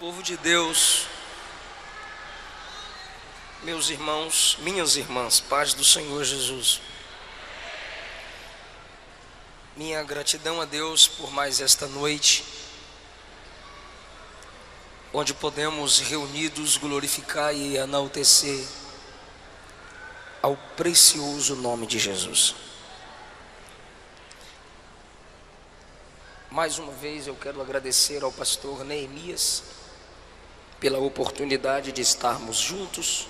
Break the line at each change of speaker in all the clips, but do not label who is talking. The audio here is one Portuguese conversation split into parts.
Povo de Deus, meus irmãos, minhas irmãs, paz do Senhor Jesus. Minha gratidão a Deus por mais esta noite, onde podemos reunidos glorificar e enaltecer ao precioso nome de Jesus. Mais uma vez eu quero agradecer ao pastor Neemias pela oportunidade de estarmos juntos,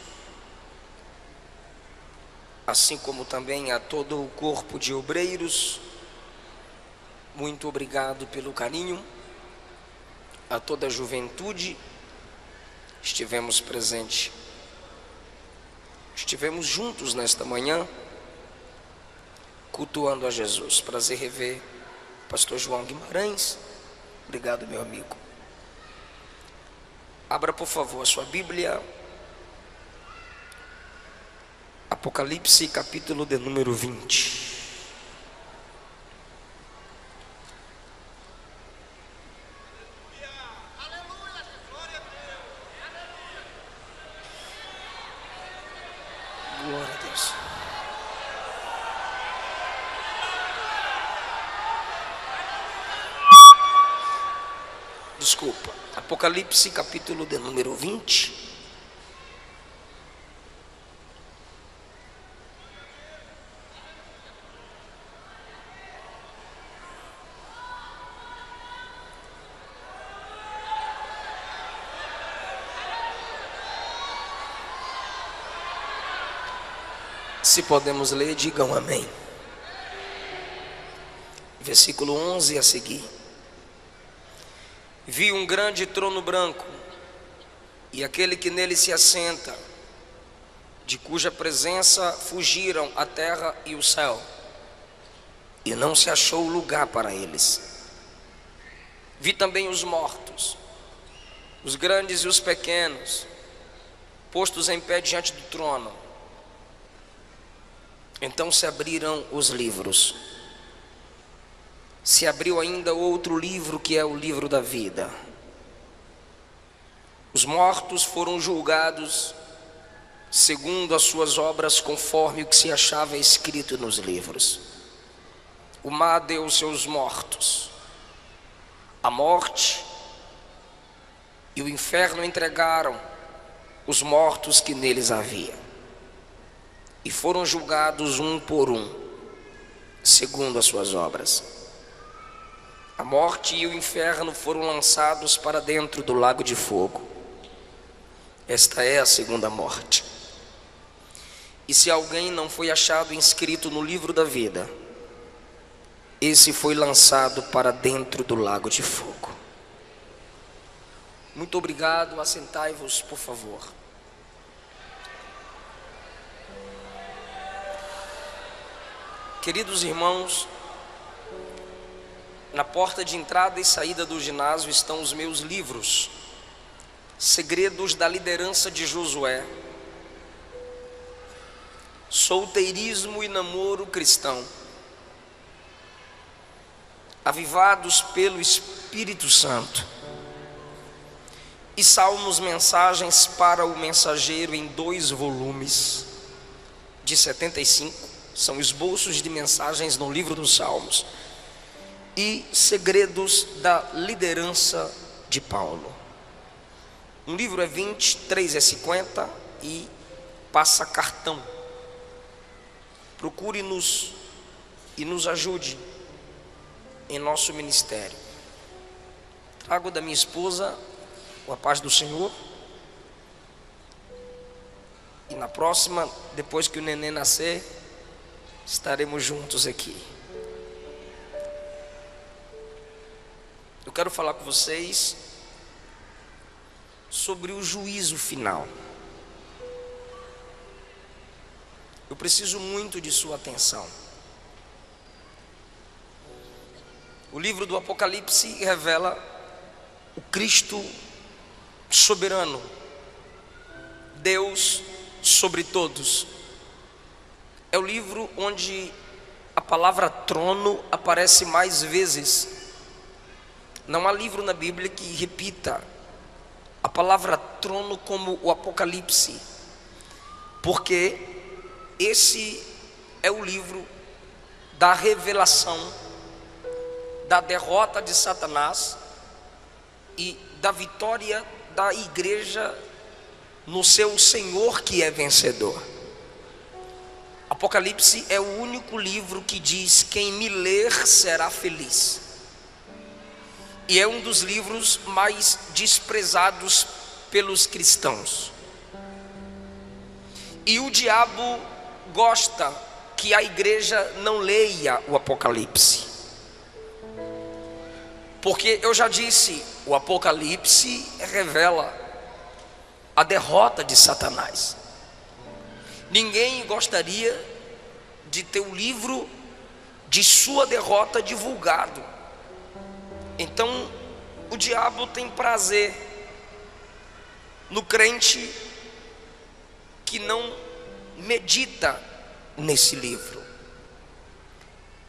assim como também a todo o corpo de obreiros. Muito obrigado pelo carinho, a toda a juventude. Estivemos presentes, estivemos juntos nesta manhã, cultuando a Jesus. Prazer rever o pastor João Guimarães. Obrigado, meu amigo. Abra, por favor, a sua Bíblia. Apocalipse, capítulo de número 20. Glória a Deus. Desculpa. Apocalipse, capítulo de número 20. Se podemos ler, digam amém. Versículo 11 a seguir. Vi um grande trono branco, e aquele que nele se assenta, de cuja presença fugiram a terra e o céu, e não se achou lugar para eles. Vi também os mortos, os grandes e os pequenos, postos em pé diante do trono. Então se abriram os livros. Se abriu ainda outro livro, que é o livro da vida. Os mortos foram julgados segundo as suas obras, conforme o que se achava escrito nos livros. O mar deu os seus mortos. A morte e o inferno entregaram os mortos que neles havia, e foram julgados um por um, segundo as suas obras. A morte e o inferno foram lançados para dentro do lago de fogo. Esta é a segunda morte. E se alguém não foi achado inscrito no livro da vida, esse foi lançado para dentro do lago de fogo. Muito obrigado. Assentai-vos, por favor. Queridos irmãos, na porta de entrada e saída do ginásio estão os meus livros: Segredos da Liderança de Josué, Solteirismo e Namoro Cristão, Avivados pelo Espírito Santo, e Salmos, Mensagens para o Mensageiro, em 2 volumes de 75. São esboços de mensagens no livro dos Salmos. E Segredos da Liderança de Paulo. Um livro é 20, 3 é 50 e passa cartão. Procure-nos e nos ajude em nosso ministério. Trago da minha esposa a paz do Senhor. E na próxima, depois que o neném nascer, estaremos juntos aqui. Eu quero falar com vocês sobre o juízo final. Eu preciso muito de sua atenção. O livro do Apocalipse revela o Cristo soberano, Deus sobre todos. É o livro onde a palavra trono aparece mais vezes. Não há livro na Bíblia que repita palavra trono como o Apocalipse, porque esse é o livro da revelação da derrota de Satanás e da vitória da igreja no seu Senhor que é vencedor. Apocalipse é o único livro que diz: quem me ler será feliz. E é um dos livros mais desprezados pelos cristãos. E o diabo gosta que a igreja não leia o Apocalipse. Porque eu já disse, o Apocalipse revela a derrota de Satanás. Ninguém gostaria de ter o livro de sua derrota divulgado. Então, o diabo tem prazer no crente que não medita nesse livro.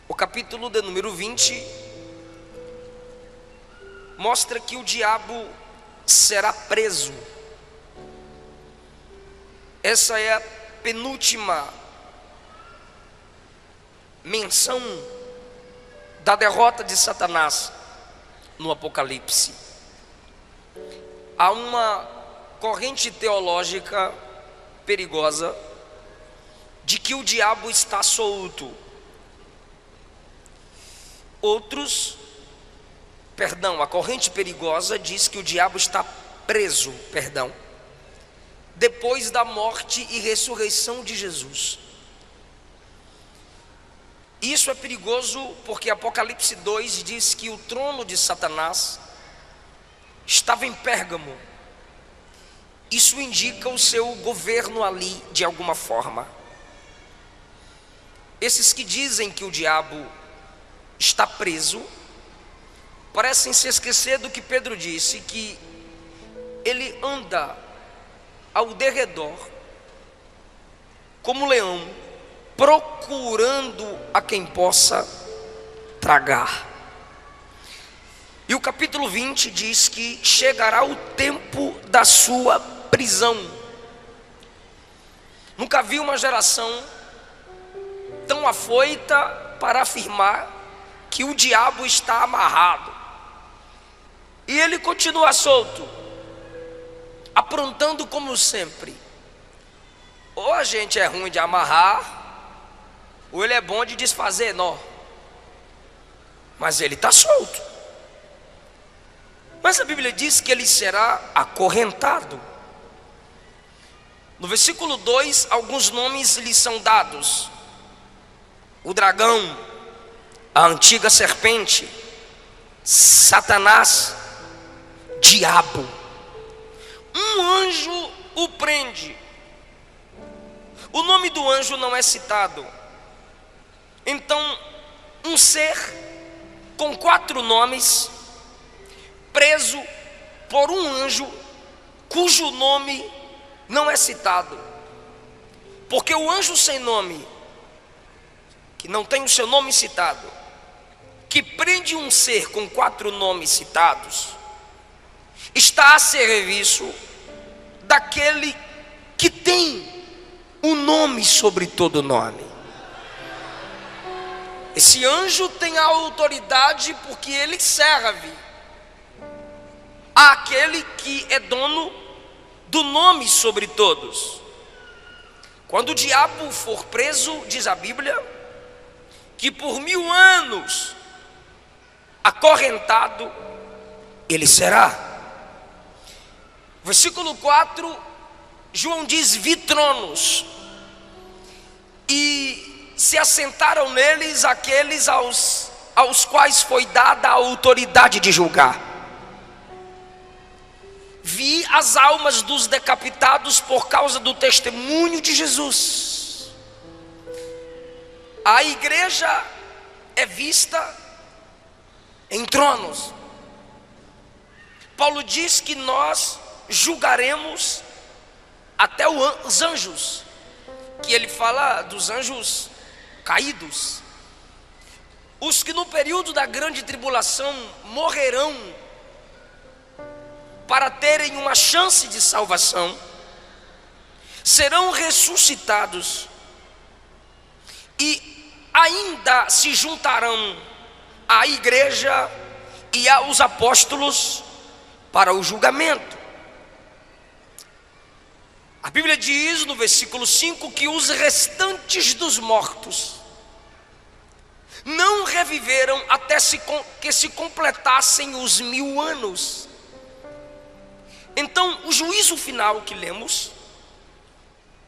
O capítulo de número 20 mostra que o diabo será preso. Essa é a penúltima menção da derrota de Satanás no Apocalipse. Há uma corrente teológica perigosa de que o diabo está solto. A corrente perigosa diz que o diabo está preso, depois da morte e ressurreição de Jesus. Isso é perigoso porque Apocalipse 2 diz que o trono de Satanás estava em Pérgamo. Isso indica o seu governo ali de alguma forma. Esses que dizem que o diabo está preso parecem se esquecer do que Pedro disse, que ele anda ao derredor como leão, procurando a quem possa tragar. E o capítulo 20 diz que chegará o tempo da sua prisão. Nunca vi uma geração tão afoita para afirmar que o diabo está amarrado. E ele continua solto, aprontando como sempre. Ou a gente é ruim de amarrar, ou ele é bom de desfazer nó. Mas ele está solto. Mas a Bíblia diz que ele será acorrentado. No versículo 2, alguns nomes lhe são dados: o dragão, a antiga serpente, Satanás, diabo. Um anjo o prende. O nome do anjo não é citado. Então, um ser com 4 nomes, preso por um anjo cujo nome não é citado. Porque o anjo sem nome, que não tem o seu nome citado, que prende um ser com 4 nomes citados, está a serviço daquele que tem um nome sobre todo nome. Esse anjo tem a autoridade porque ele serve àquele que é dono do nome sobre todos. Quando o diabo for preso, diz a Bíblia, que por 1000 anos acorrentado ele será. Versículo 4, João diz: vi tronos, e se assentaram neles aqueles aos quais foi dada a autoridade de julgar. Vi as almas dos decapitados por causa do testemunho de Jesus. A igreja é vista em tronos. Paulo diz que nós julgaremos até os anjos, que ele fala dos anjos caídos, os que no período da grande tribulação morrerão para terem uma chance de salvação, serão ressuscitados e ainda se juntarão à igreja e aos apóstolos para o julgamento. A Bíblia diz no versículo 5 que os restantes dos mortos não reviveram até que se completassem os 1000 anos. Então o juízo final que lemos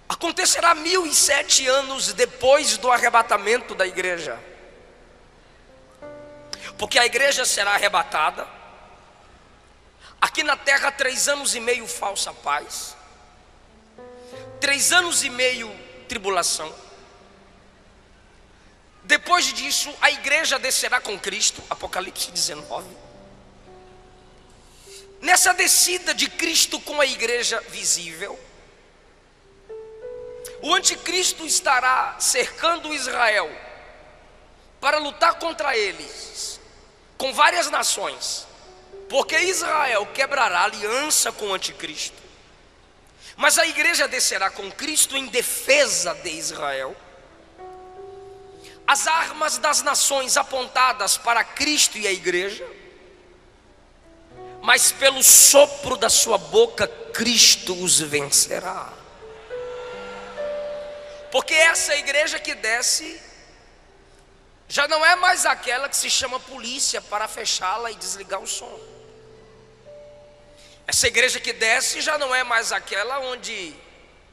acontecerá 1007 anos depois do arrebatamento da igreja, porque a igreja será arrebatada. Aqui na terra 3 anos e meio falsa paz, 3 anos e meio tribulação. Depois disso a igreja descerá com Cristo, Apocalipse 19. Nessa descida de Cristo com a igreja visível, o anticristo estará cercando Israel para lutar contra eles com várias nações, porque Israel quebrará aliança com o anticristo, mas a igreja descerá com Cristo em defesa de Israel. As armas das nações apontadas para Cristo e a igreja, mas pelo sopro da sua boca Cristo os vencerá. Porque essa igreja que desce já não é mais aquela que se chama polícia para fechá-la e desligar o som. Essa igreja que desce já não é mais aquela onde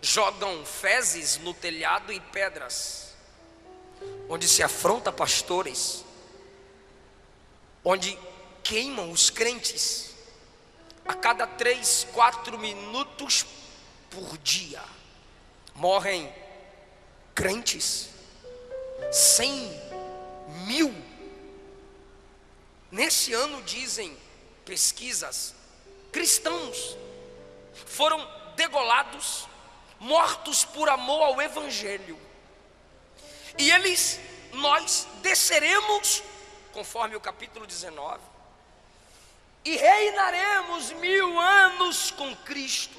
jogam fezes no telhado e pedras, onde se afronta pastores, onde queimam os crentes a cada 3, 4 minutos por dia. Morrem crentes, 100.000. Nesse ano, dizem pesquisas, cristãos foram degolados, mortos por amor ao evangelho. E nós desceremos, conforme o capítulo 19, e reinaremos 1000 anos com Cristo.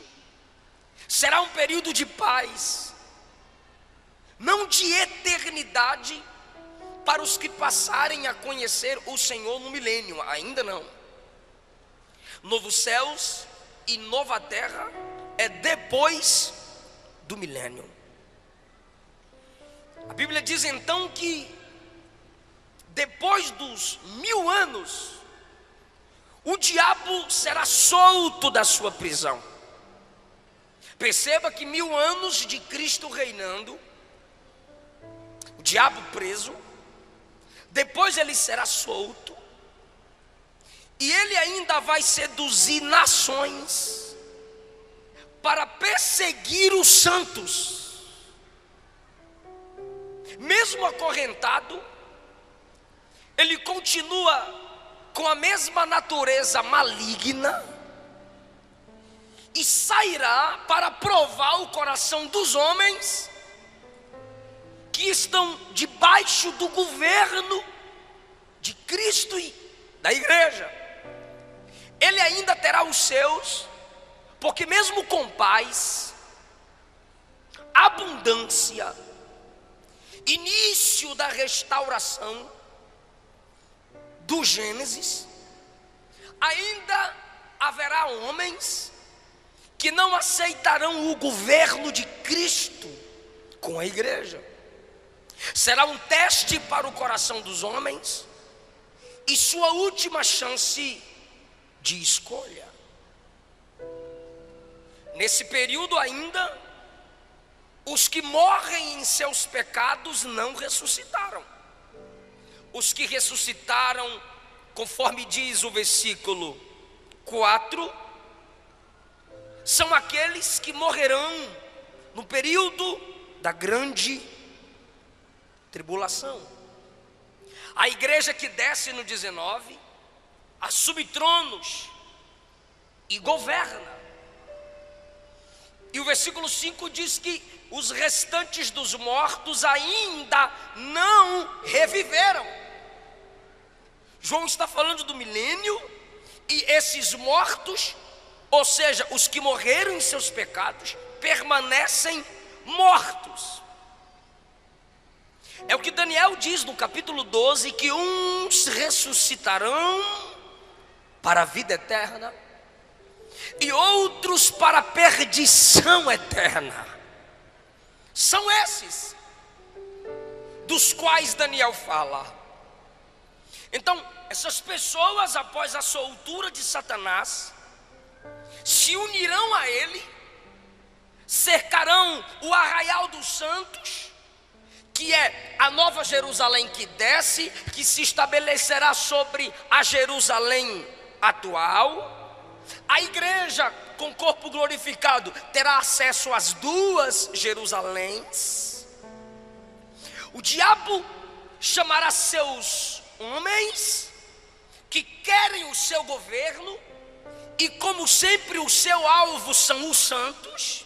Será um período de paz, não de eternidade, para os que passarem a conhecer o Senhor no milênio, ainda não. Novos céus e nova terra é depois do milênio. A Bíblia diz então que depois dos 1000 anos, o diabo será solto da sua prisão. Perceba que 1000 anos de Cristo reinando, o diabo preso, depois ele será solto, e ele ainda vai seduzir nações para perseguir os santos. Mesmo acorrentado, ele continua com a mesma natureza maligna e sairá para provar o coração dos homens que estão debaixo do governo de Cristo e da igreja. Ele ainda terá os seus, porque mesmo com paz, abundância, início da restauração do Gênesis, ainda haverá homens que não aceitarão o governo de Cristo com a igreja. Será um teste para o coração dos homens e sua última chance de escolha. Nesse período ainda, os que morrem em seus pecados não ressuscitaram. Os que ressuscitaram, conforme diz o versículo 4, são aqueles que morrerão no período da grande tribulação. A igreja que desce no 19 assume tronos e governa. E o versículo 5 diz que os restantes dos mortos ainda não reviveram. João está falando do milênio, e esses mortos Ou seja, os que morreram em seus pecados permanecem mortos. É o que Daniel diz no capítulo 12, que uns ressuscitarão para a vida eterna e outros para a perdição eterna. São esses dos quais Daniel fala. Então, essas pessoas, após a soltura de Satanás, se unirão a ele, cercarão o arraial dos santos, que é a nova Jerusalém que desce, que se estabelecerá sobre a Jerusalém atual. A igreja com corpo glorificado terá acesso às duas Jerusaléns. O diabo chamará seus homens que querem o seu governo, e como sempre o seu alvo são os santos,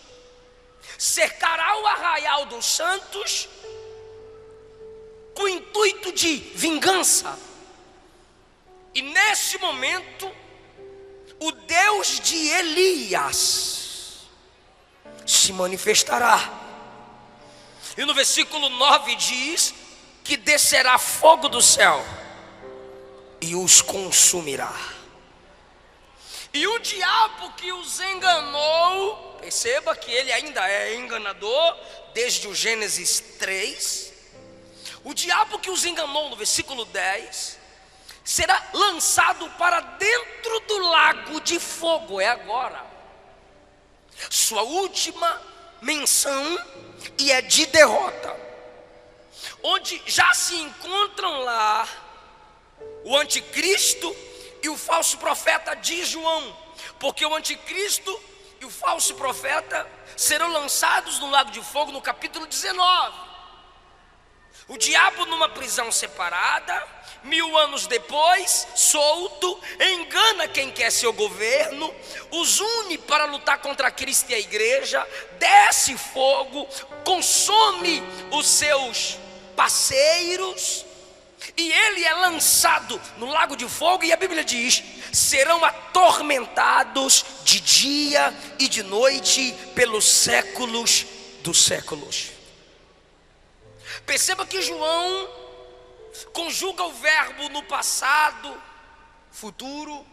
cercará o arraial dos santos com o intuito de vingança. E nesse momento, o Deus de Elias se manifestará. E no versículo 9 diz que descerá fogo do céu e os consumirá. E o diabo que os enganou, perceba que ele ainda é enganador desde o Gênesis 3. O diabo que os enganou, no versículo 10, será lançado para dentro do lago de fogo. É agora sua última menção, e é de derrota, onde já se encontram lá o anticristo e o falso profeta de João, porque o anticristo e o falso profeta serão lançados no lago de fogo no capítulo 19. O diabo numa prisão separada, 1000 anos depois, solto, engana quem quer seu governo, os une para lutar contra Cristo e a igreja, desce fogo, consome os seus parceiros, e ele é lançado no lago de fogo, e a Bíblia diz: serão atormentados de dia e de noite pelos séculos dos séculos. Perceba que João conjuga o verbo no passado, futuro,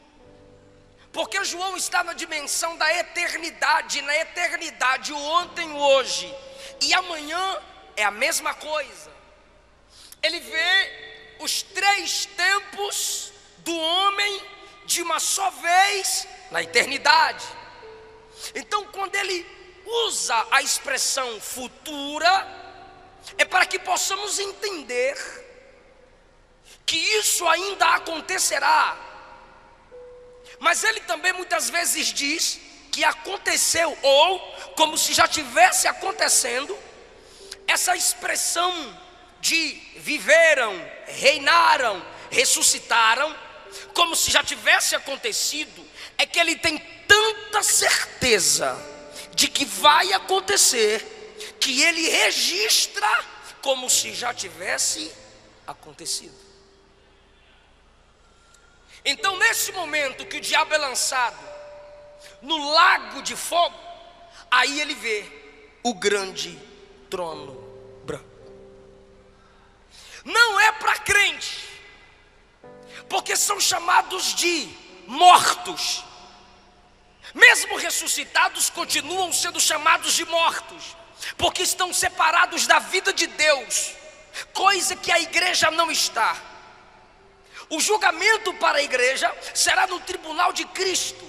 porque João está na dimensão da eternidade. Na eternidade, o ontem, o hoje e amanhã é a mesma coisa. Ele vê os 3 tempos do homem de uma só vez na eternidade. Então, quando ele usa a expressão futura, é para que possamos entender que isso ainda acontecerá. Mas ele também muitas vezes diz que aconteceu, ou como se já tivesse acontecendo. Essa expressão de viveram, reinaram, ressuscitaram, como se já tivesse acontecido, é que ele tem tanta certeza de que vai acontecer, que ele registra como se já tivesse acontecido. Então, nesse momento que o diabo é lançado no lago de fogo, aí ele vê o grande trono branco. Não é para crente, porque são chamados de mortos. Mesmo ressuscitados, continuam sendo chamados de mortos, porque estão separados da vida de Deus, coisa que a igreja não está. O julgamento para a igreja será no tribunal de Cristo,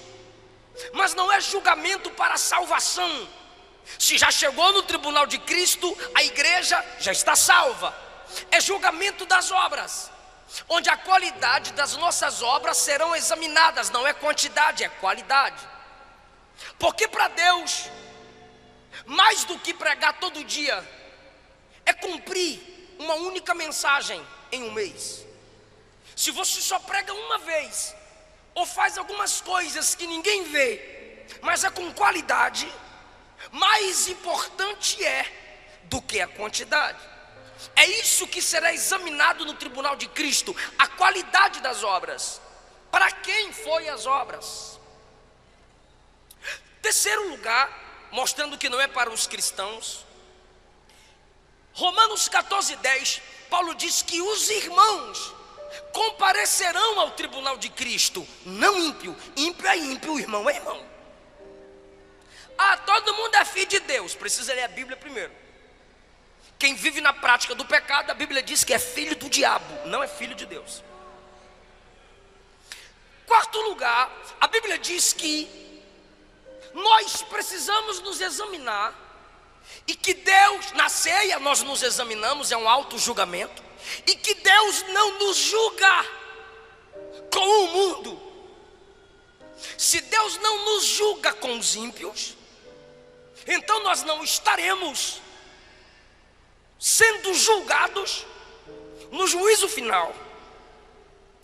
mas não é julgamento para a salvação. Se já chegou no tribunal de Cristo, a igreja já está salva. É julgamento das obras, onde a qualidade das nossas obras serão examinadas. Não é quantidade, é qualidade. Porque para Deus, mais do que pregar todo dia, é cumprir uma única mensagem em um mês. Se você só prega uma vez, ou faz algumas coisas que ninguém vê, mas é com qualidade, mais importante é do que a quantidade. É isso que será examinado no tribunal de Cristo, a qualidade das obras. Para quem foi as obras? Terceiro lugar, mostrando que não é para os cristãos, Romanos 14:10, Paulo diz que os irmãos comparecerão ao tribunal de Cristo, não ímpio. Ímpio é ímpio, irmão é irmão. Ah, todo mundo é filho de Deus. Precisa ler a Bíblia primeiro. Quem vive na prática do pecado, a Bíblia diz que é filho do diabo, não é filho de Deus. Quarto lugar, a Bíblia diz que nós precisamos nos examinar, e que Deus, na ceia nós nos examinamos, é um auto-julgamento, e que Deus não nos julga com o mundo. Se Deus não nos julga com os ímpios, então nós não estaremos sendo julgados no juízo final.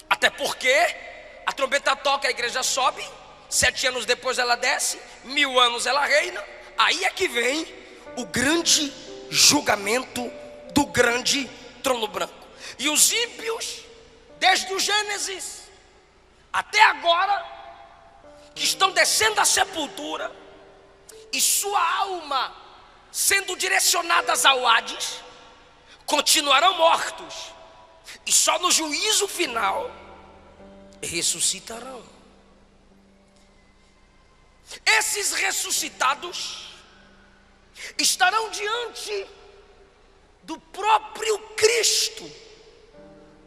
Até porque a trombeta toca, a igreja sobe, 7 anos depois ela desce, 1000 anos ela reina. Aí é que vem o grande julgamento do grande trono branco. E os ímpios, desde o Gênesis até agora, que estão descendo à sepultura, e sua alma sendo direcionadas ao Hades, continuarão mortos, e só no juízo final ressuscitarão. Esses ressuscitados estarão diante do próprio Cristo,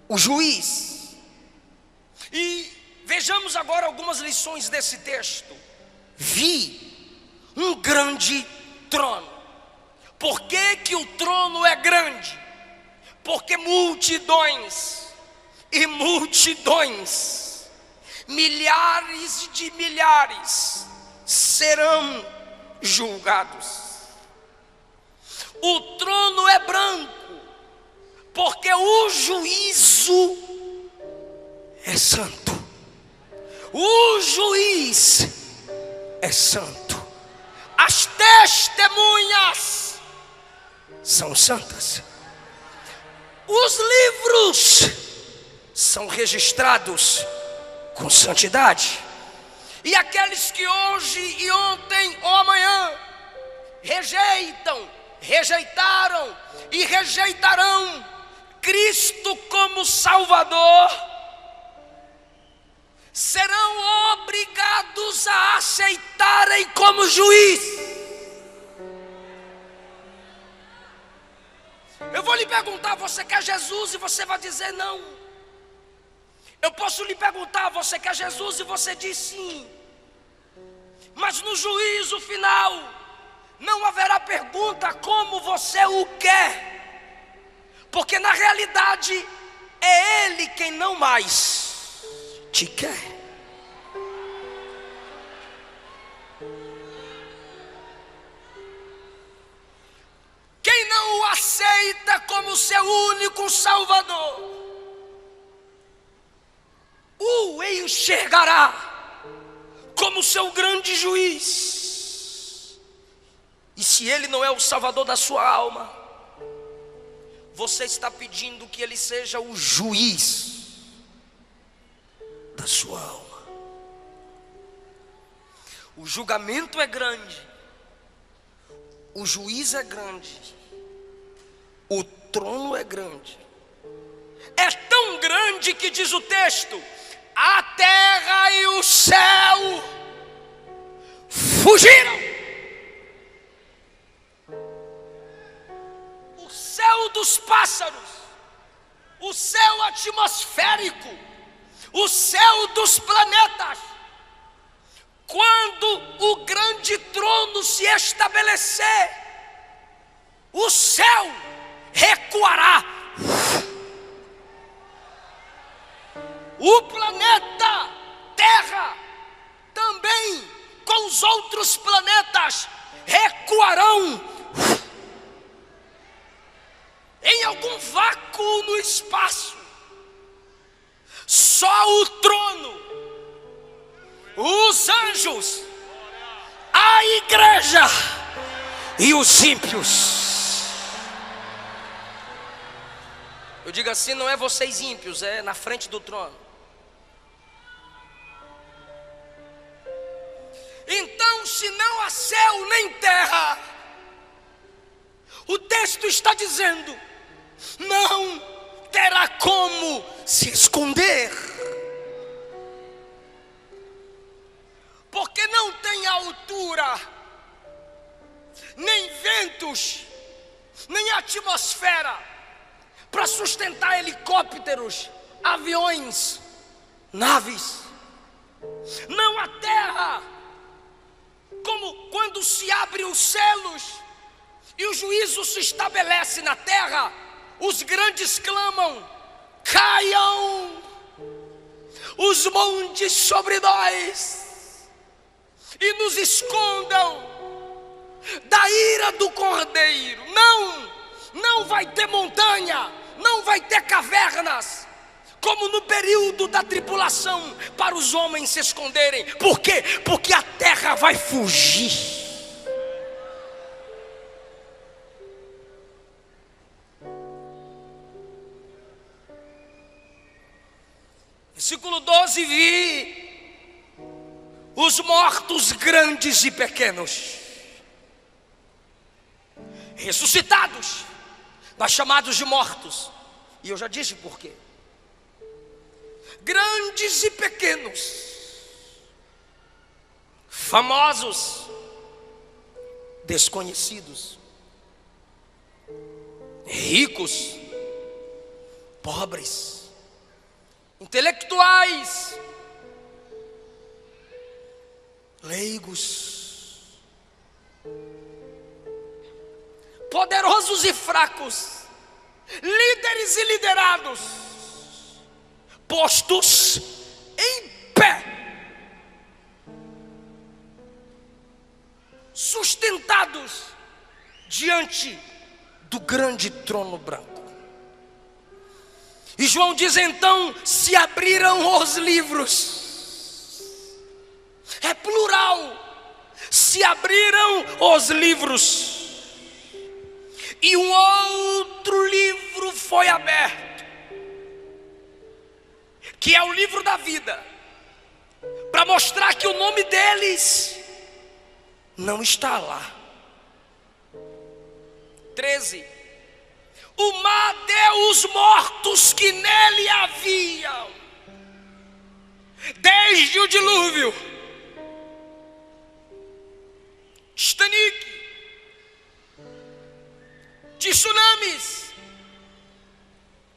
o juiz. E vejamos agora algumas lições desse texto. Vi um grande trono. Por que que o trono é grande? Porque multidões e multidões, milhares de milhares serão julgados. O trono é branco, porque o juízo é santo. O juiz é santo. As testemunhas são santas. Os livros são registrados com santidade. E aqueles que hoje e ontem ou amanhã rejeitaram e rejeitarão Cristo como Salvador, serão obrigados a aceitarem como juiz. Eu vou lhe perguntar: você quer Jesus? E você vai dizer não. Eu posso lhe perguntar: você quer Jesus? E você diz sim. Mas no juízo final não haverá pergunta como você o quer, porque na realidade é Ele quem não mais te quer. Quem não o aceita como seu único Salvador, o enxergará como seu grande juiz. E se Ele não é o Salvador da sua alma, você está pedindo que Ele seja o juiz da sua alma. O julgamento é grande, o juiz é grande, o trono é grande. É tão grande que diz o texto: a terra e o céu fugiram. O céu dos pássaros, o céu atmosférico, o céu dos planetas, quando o grande trono se estabelecer, o céu recuará. O planeta Terra também, com os outros planetas, recuarão em algum vácuo no espaço. Só o trono, os anjos, a igreja e os ímpios. Eu digo assim: não é vocês ímpios, é na frente do trono. Então, se não há céu nem terra, o texto está dizendo, não terá como se esconder, porque não tem altura, nem ventos, nem atmosfera para sustentar helicópteros, aviões, naves. Não há terra, como quando se abrem os selos e o juízo se estabelece na terra, os grandes clamam, caiam os montes sobre nós e nos escondam da ira do Cordeiro. Não vai ter montanha, não vai ter cavernas, como no período da tribulação, para os homens se esconderem. Por quê? Porque a terra vai fugir. Versículo 12: vi os mortos grandes e pequenos ressuscitados, mas chamados de mortos. E eu já disse por quê. Grandes e pequenos, famosos, desconhecidos, ricos, pobres, intelectuais, leigos, poderosos e fracos, líderes e liderados, postos em pé, sustentados diante do grande trono branco. E João diz então: se abriram os livros, é plural, se abriram os livros, e um outro livro foi aberto, que é o livro da vida, para mostrar que o nome deles não está lá. 13: o mar deu os mortos que nele haviam, desde o dilúvio, Titanic, tsunamis,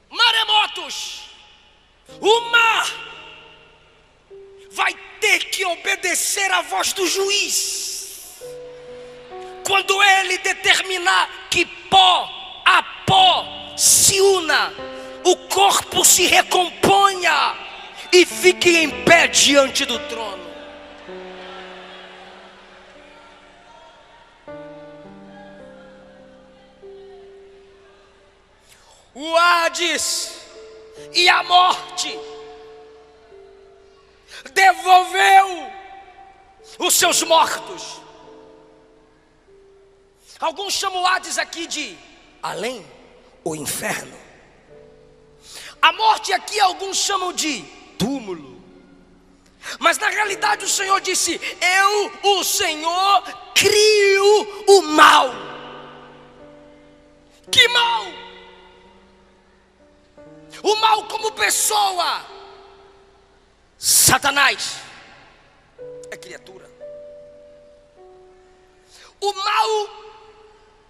maremotos. O mar vai ter que obedecer à voz do juiz, quando ele determinar que pó a pó se una, o corpo se recomponha e fique em pé diante do trono. O Hades e a morte devolveu os seus mortos. Alguns chamam o Hades aqui de além, o inferno. A morte aqui alguns chamam de túmulo. Mas na realidade o Senhor disse: eu, o Senhor, crio o mal. Que mal? O mal como pessoa. Satanás é criatura. O mal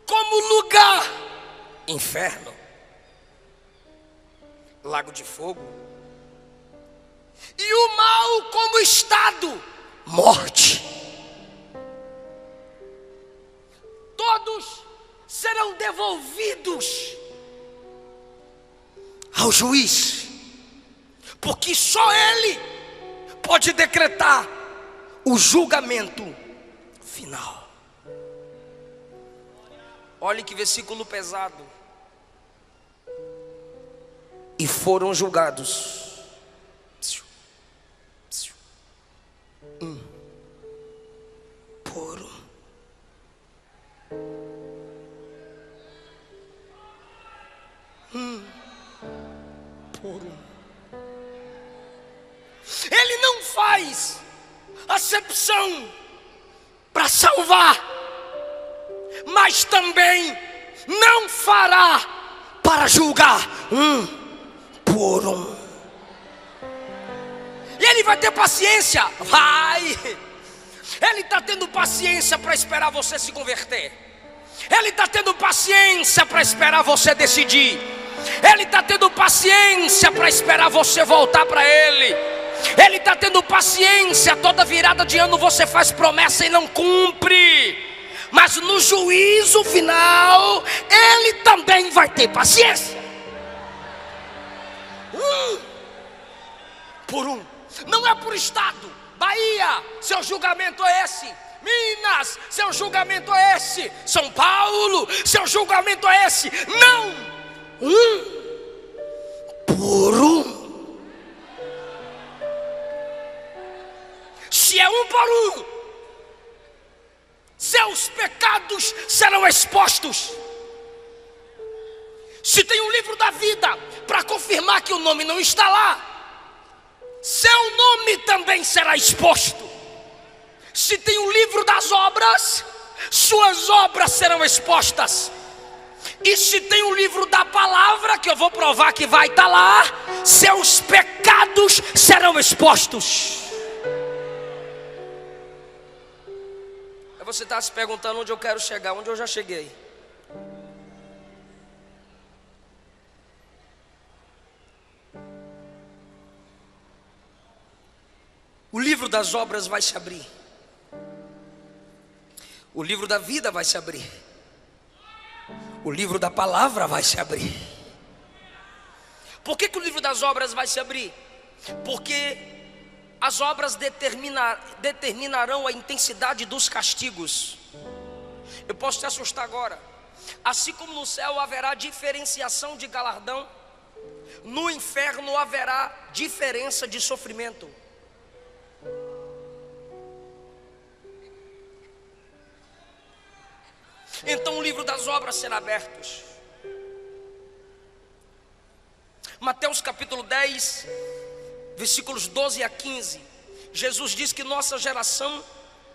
como lugar, inferno, lago de fogo. E o mal como estado, morte. Todos serão devolvidos ao juiz, porque só ele pode decretar o julgamento final. Olhe que versículo pesado. E foram julgados um por um. Por um. Ele não faz acepção para salvar, mas também não fará para julgar um por um. E Ele vai ter paciência, vai. Ele está tendo paciência para esperar você se converter. Ele está tendo paciência para esperar você decidir. Ele está tendo paciência para esperar você voltar para Ele. Ele está tendo paciência. Toda virada de ano você faz promessa e não cumpre, mas no juízo final Ele também vai ter paciência. Por um. Não é por estado. Bahia, seu julgamento é esse. Minas, seu julgamento é esse. São Paulo, seu julgamento é esse. Não, por um. Se é um por um, seus pecados serão expostos. Se tem um livro da vida para confirmar que o nome não está lá, seu nome também será exposto. Se tem um livro das obras, suas obras serão expostas. E se tem um livro da palavra, que eu vou provar que vai estar lá, seus pecados serão expostos. Você está se perguntando onde eu quero chegar, onde eu já cheguei. O livro das obras vai se abrir. O livro da vida vai se abrir. O livro da palavra vai se abrir. Por que o livro das obras vai se abrir? Porque as obras determinarão a intensidade dos castigos. Eu posso te assustar agora. Assim como no céu haverá diferenciação de galardão, no inferno haverá diferença de sofrimento. Então o livro das obras será aberto. Mateus capítulo 10, versículos 12 a 15. Jesus diz que nossa geração,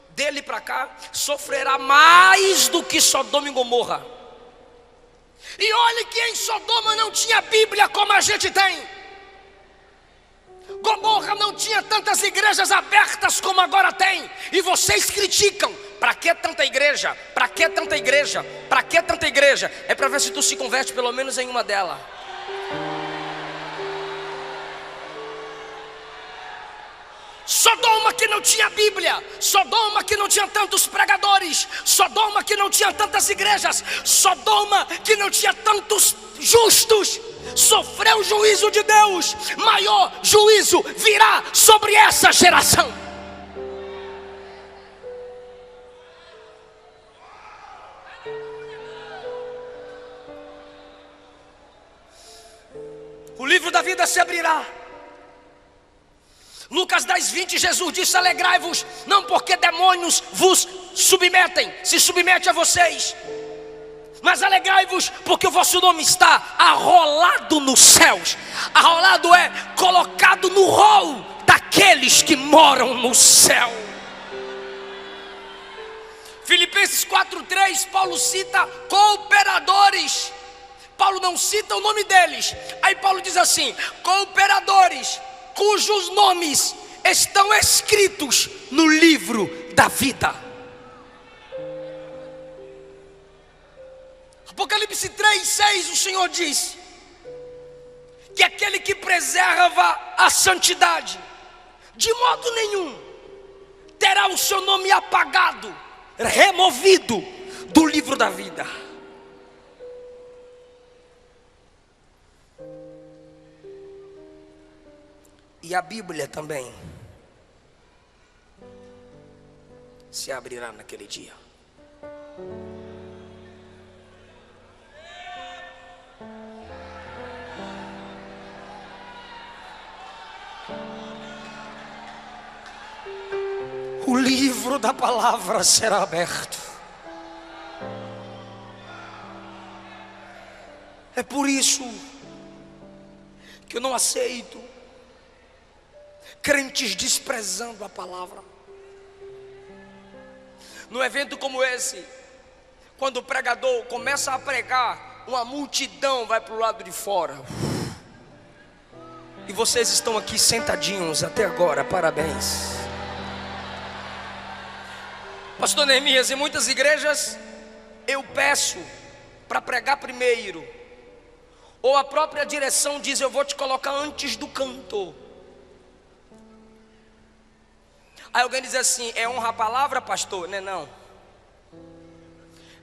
dele para cá, sofrerá mais do que Sodoma e Gomorra. E olhe que em Sodoma não tinha Bíblia como a gente tem. Gomorra não tinha tantas igrejas abertas como agora tem. E vocês criticam. Para que tanta igreja? Para que tanta igreja? Para que tanta igreja? É para ver se tu se converte pelo menos em uma delas. Sodoma que não tinha Bíblia, Sodoma que não tinha tantos pregadores, Sodoma que não tinha tantas igrejas, Sodoma que não tinha tantos justos, sofreu o juízo de Deus. Maior juízo virá sobre essa geração. O livro da vida se abrirá. Lucas 10, 20, Jesus disse: alegrai-vos, não porque demônios vos submetem, se submete a vocês, mas alegrai-vos porque o vosso nome está arrolado nos céus. Arrolado é colocado no rol daqueles que moram no céu. Filipenses 4:3, Paulo cita cooperadores. Paulo não cita o nome deles. Aí Paulo diz assim: cooperadores cujos nomes estão escritos no livro da vida. Apocalipse 3:6, o Senhor diz que aquele que preserva a santidade, de modo nenhum terá o seu nome apagado, removido do livro da vida. E a Bíblia também se abrirá naquele dia. O livro da palavra será aberto. É por isso que eu não aceito crentes desprezando a palavra. Num evento como esse, quando o pregador começa a pregar, uma multidão vai para o lado de fora. E vocês estão aqui sentadinhos até agora, parabéns. Pastor Neemias, em muitas igrejas eu peço para pregar primeiro, ou a própria direção diz: eu vou te colocar antes do cantor. Aí alguém diz assim: é honra a palavra, pastor? Não é não.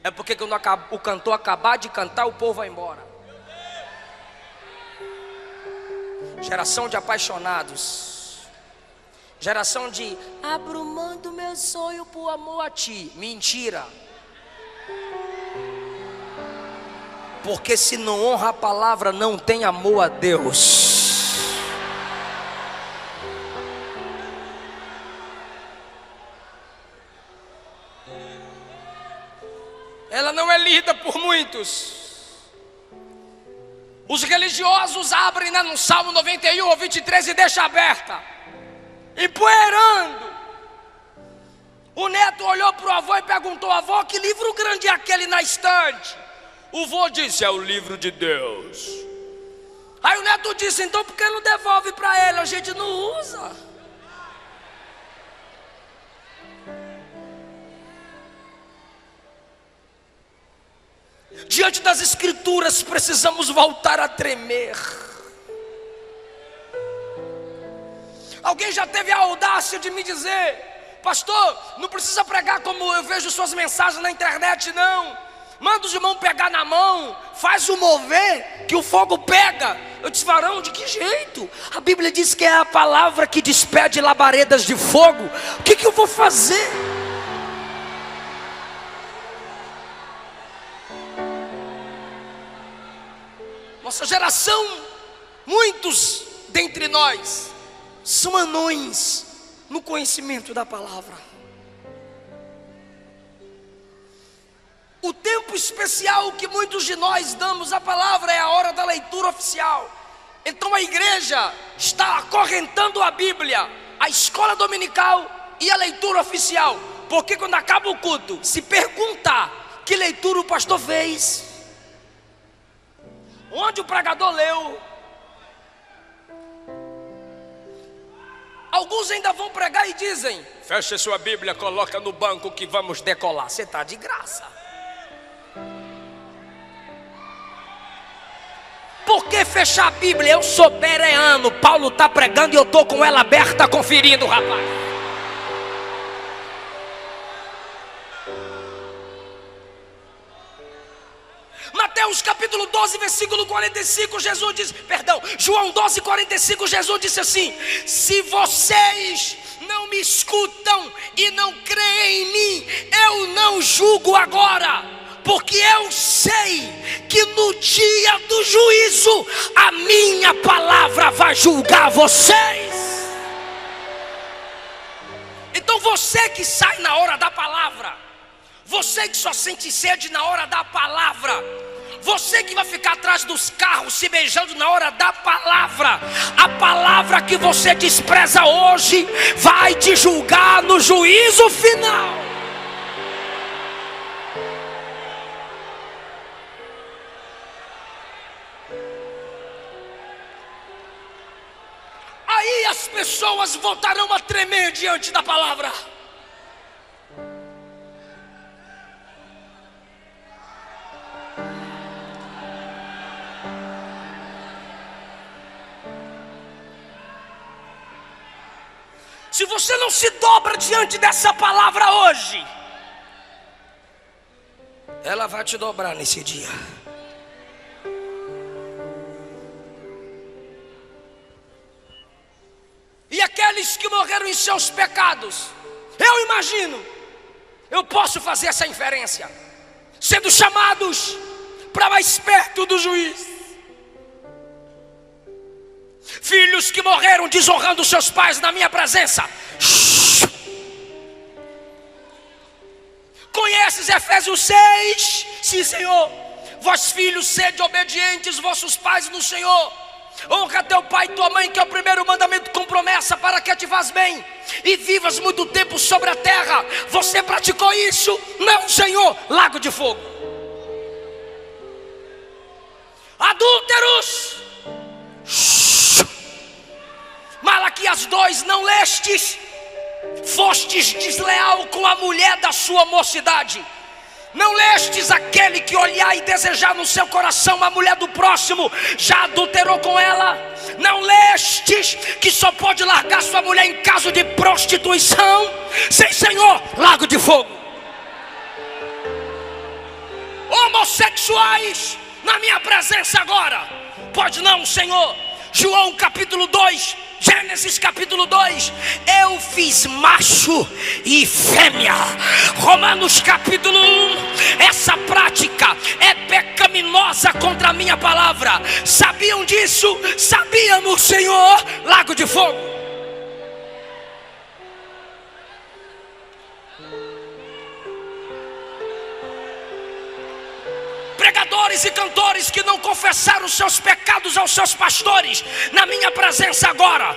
É porque quando o cantor acabar de cantar, o povo vai embora. Geração de apaixonados, geração de abro mão do meu sonho por amor a ti. Mentira. Porque se não honra a palavra, não tem amor a Deus. Ela não é lida por muitos. Os religiosos abrem no Salmo 91 ou 23 e deixam aberta, empoeirando. O neto olhou para o avô e perguntou: avô, que livro grande é aquele na estante? O avô disse: é o livro de Deus. Aí o neto disse: então por que não devolve para ele? A gente não usa. Diante das escrituras precisamos voltar a tremer. Alguém já teve a audácia de me dizer: pastor, não precisa pregar como eu vejo suas mensagens na internet, não. Manda os irmãos pegar na mão, faz o mover, que o fogo pega. Eu disse: varão, de que jeito? A Bíblia diz que é a palavra que despede labaredas de fogo. O que eu vou fazer? Nossa geração, muitos dentre nós são anões no conhecimento da palavra. O tempo especial que muitos de nós damos à palavra é a hora da leitura oficial. Então a igreja está acorrentando a Bíblia, a escola dominical e a leitura oficial. Porque quando acaba o culto, se perguntar que leitura o pastor fez, onde o pregador leu, alguns ainda vão pregar e dizem: feche sua Bíblia, coloca no banco que vamos decolar. Você está de graça. Por que fechar a Bíblia? Eu sou bereano, Paulo está pregando e eu estou com ela aberta conferindo, rapaz. Mateus capítulo 12, versículo 45, Jesus diz, João 12, 45, Jesus disse assim: se vocês não me escutam e não creem em mim, eu não julgo agora, porque eu sei que no dia do juízo a minha palavra vai julgar vocês. Então você que sai na hora da palavra, você que só sente sede na hora da palavra, você que vai ficar atrás dos carros se beijando na hora da palavra, a palavra que você despreza hoje vai te julgar no juízo final. Aí as pessoas voltarão a tremer diante da palavra. Se você não se dobra diante dessa palavra hoje, ela vai te dobrar nesse dia. E aqueles que morreram em seus pecados, eu imagino, eu posso fazer essa inferência, sendo chamados para mais perto do juiz. Filhos que morreram desonrando seus pais na minha presença. Conheces Efésios 6? Sim, Senhor. Vós filhos, sede obedientes vossos pais no Senhor, Honra teu pai e tua mãe, que é o primeiro mandamento com promessa, para que te vás bem e vivas muito tempo sobre a terra. Você praticou isso? Não, Senhor. Lago de fogo. Adúlteros. Malaquias 2, não lestes? Fostes desleal com a mulher da sua mocidade. Não lestes aquele que olhar e desejar no seu coração a mulher do próximo, já adulterou com ela? Não lestes que só pode largar sua mulher em caso de prostituição? Sim, Senhor. Lago de fogo. Homossexuais na minha presença agora? Pode não, Senhor. João capítulo 2, Gênesis capítulo 2, eu fiz macho e fêmea. Romanos capítulo 1, essa prática é pecaminosa contra a minha palavra. Sabiam disso? Sabíamos, Senhor. Lago de fogo. Pregadores e cantores que não confessaram os seus pecados aos seus pastores, na minha presença agora.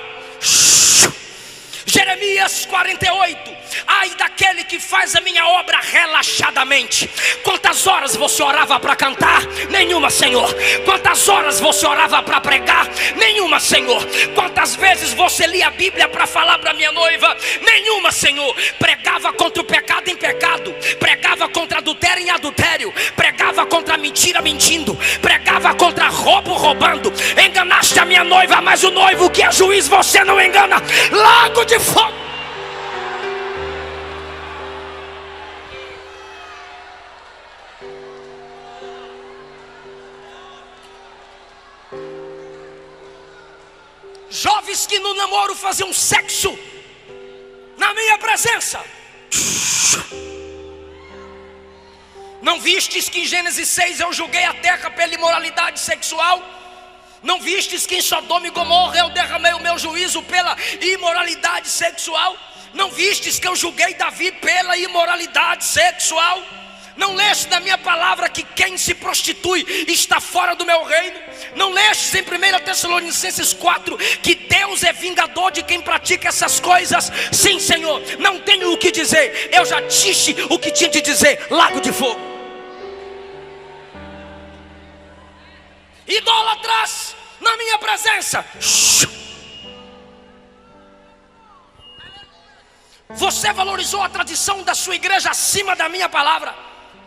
Jeremias 48, ai daquele que faz a minha obra relaxadamente. Quantas horas você orava para cantar? Nenhuma, Senhor. Quantas horas você orava para pregar? Nenhuma, Senhor. Quantas vezes você lia a Bíblia para falar para minha noiva? Nenhuma, Senhor. Pregava contra o pecado em pecado, pregava contra adultério em adultério, pregava contra a mentira mentindo, pregava contra roubo roubando. Enganaste a minha noiva, mas o noivo que é juiz você não engana. Lago de fogo. Jovens que no namoro faziam sexo na minha presença. Não vistes que em Gênesis 6 eu julguei a terra pela imoralidade sexual? Não vistes que em Sodoma e Gomorra eu derramei o meu juízo pela imoralidade sexual? Não vistes que eu julguei Davi pela imoralidade sexual? Não leste na minha palavra que quem se prostitui está fora do meu reino? Não lestes em 1 Tessalonicenses 4 que Deus é vingador de quem pratica essas coisas? Sim, Senhor. Não tenho o que dizer, eu já disse o que tinha de dizer. Lago de fogo. Idólatras na minha presença. Você valorizou a tradição da sua igreja acima da minha palavra.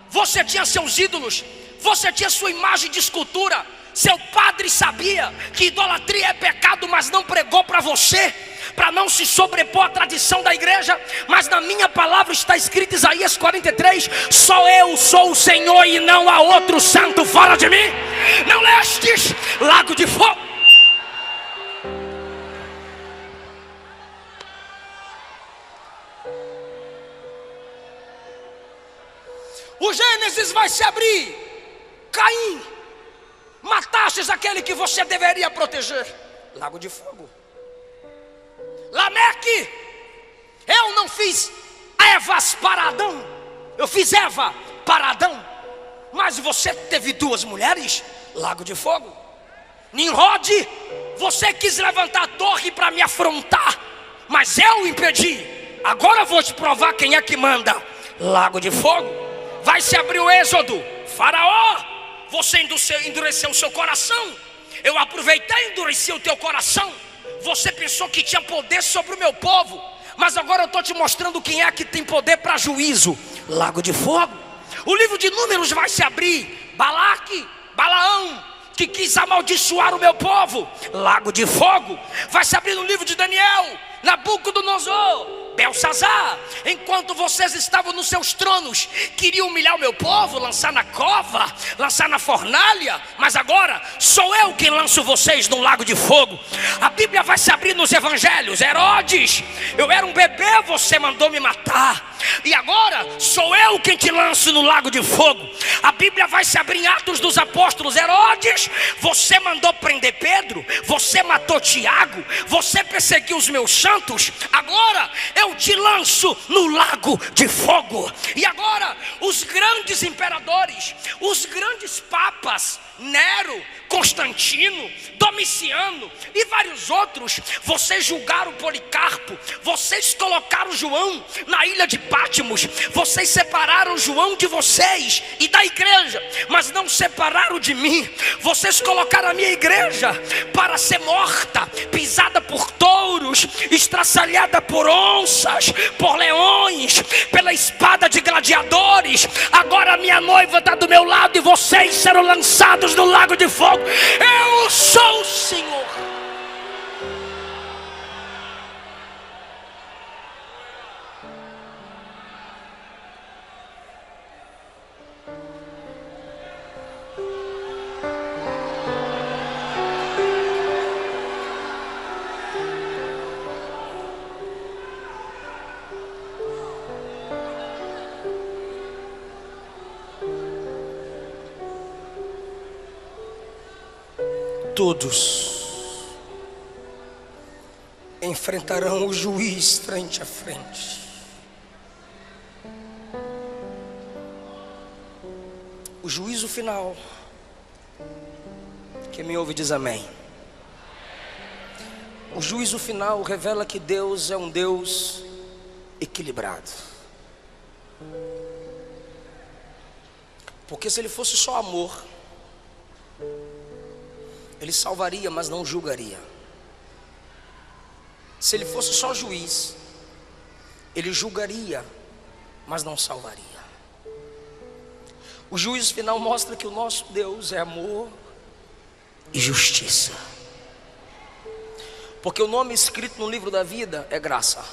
Você tinha seus ídolos, você tinha sua imagem de escultura. Seu padre sabia que idolatria é pecado, mas não pregou para você, para não se sobrepor à tradição da igreja. Mas na minha palavra está escrito Isaías 43, só eu sou o Senhor e não há outro santo fora de mim. Não lestes? Lago de fogo. O Gênesis vai se abrir. Caim, matastes aquele que você deveria proteger. Lago de fogo. Lameque, eu não fiz Evas para Adão, eu fiz Eva para Adão, mas você teve duas mulheres. Lago de fogo. Nimrod, você quis levantar a torre para me afrontar, mas eu impedi. Agora eu vou te provar quem é que manda. Lago de fogo. Vai se abrir o Êxodo. Faraó, você endureceu o seu coração. Eu aproveitei e endureci o teu coração. Você pensou que tinha poder sobre o meu povo, mas agora eu estou te mostrando quem é que tem poder para juízo. Lago de fogo. O livro de Números vai se abrir. Balaque, Balaão, que quis amaldiçoar o meu povo. Lago de fogo. Vai se abrir no livro de Daniel. Nabucodonosor, Belsazar, enquanto vocês estavam nos seus tronos, queriam humilhar o meu povo, lançar na cova, lançar na fornalha, mas agora sou eu quem lanço vocês no lago de fogo. A Bíblia vai se abrir nos evangelhos. Herodes, eu era um bebê, você mandou me matar, e agora sou eu quem te lanço no lago de fogo. A Bíblia vai se abrir em Atos dos Apóstolos. Herodes, você mandou prender Pedro, você matou Tiago, você perseguiu os meus santos, agora eu te lanço no lago de fogo. E agora os grandes imperadores, os grandes papas, Nero, Constantino, Domiciano e vários outros. Vocês julgaram Policarpo, vocês colocaram João na ilha de Patmos, vocês separaram João de vocês e da igreja, mas não separaram de mim. Vocês colocaram a minha igreja para ser morta, pisada por touros, estraçalhada por onças, por leões, pela espada de gladiadores. Agora a minha noiva está do meu lado e vocês serão lançados no lago de fogo. Eu sou o Senhor. Todos enfrentarão o juiz frente a frente. O juízo final. Quem me ouve diz amém. O juízo final revela que Deus é um Deus equilibrado. Porque se Ele fosse só amor, Ele salvaria, mas não julgaria. Se Ele fosse só juiz, Ele julgaria, mas não salvaria. O juízo final mostra que o nosso Deus é amor e justiça. Porque o nome escrito no livro da vida é graça.